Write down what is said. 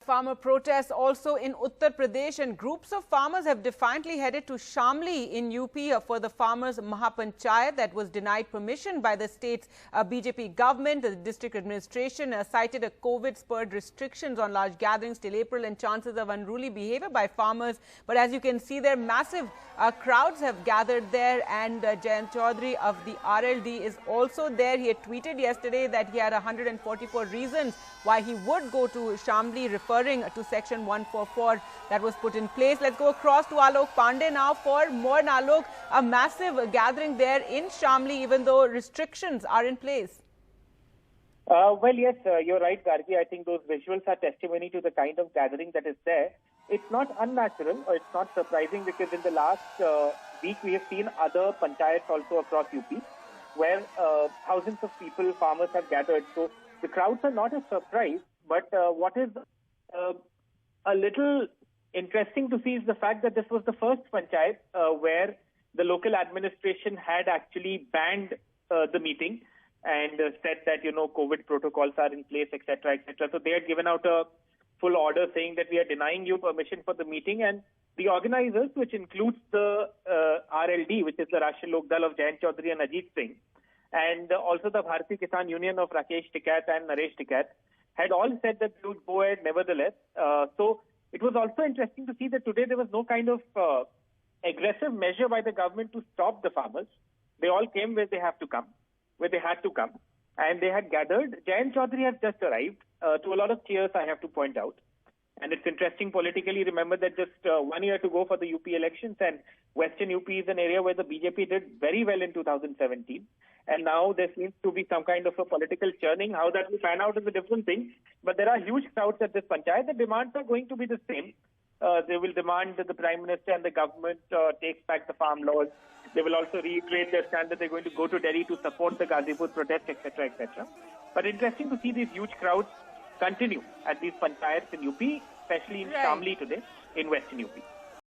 farmer protests also in Uttar Pradesh, and groups of farmers have defiantly headed to Shamli in UP for the farmers' Panchayat that was denied permission by the state's BJP government. The district administration cited a COVID-spurred restrictions on large gatherings till April and chances of unruly behavior by farmers. But as you can see there, massive crowds have gathered there, and Jayant Chaudhary of the RLD is also there. He had tweeted yesterday that he had 144 reasons why he would go to Shamli, referring to Section 144 that was put in place. Let's go across to Alok Pandey now for more. Alok, a massive gathering there in Shamli, even though restrictions are in place. Well, yes, you're right, Gargi. I think those visuals are testimony to the kind of gathering that is there. It's not unnatural or it's not surprising, because in the last week we have seen other panchayats also across UP where thousands of people, farmers have gathered. So the crowds are not a surprise, but what is a little interesting to see is the fact that this was the first panchayat where the local administration had actually banned the meeting and said that, COVID protocols are in place, etc., etc. So they had given out a full order saying that we are denying you permission for the meeting, and the organizers, which includes the RLD, which is the Rashtriya Lok Dal of Jayant Chaudhary and Ajit Singh, and also the Bharatiya Kisan Union of Rakesh Tikat and Naresh Tikat, had all said that we would go ahead nevertheless. So it was also interesting to see that today there was no kind of aggressive measure by the government to stop the farmers. They all came where they had to come, and they had gathered. Jayant Chaudhary has just arrived to a lot of cheers, I have to point out. And it's interesting politically, remember that just 1 year to go for the UP elections, and Western UP is an area where the BJP did very well in 2017. And now there seems to be some kind of a political churning. How that will pan out is a different thing. But there are huge crowds at this panchayat. The demands are going to be the same. They will demand that the Prime Minister and the government takes back the farm laws. They will also reiterate their stand that they're going to go to Delhi to support the Ghazipur protest, etc., etc. But interesting to see these huge crowds continue at these panchayats in UP, especially in Shamli today in Western UP.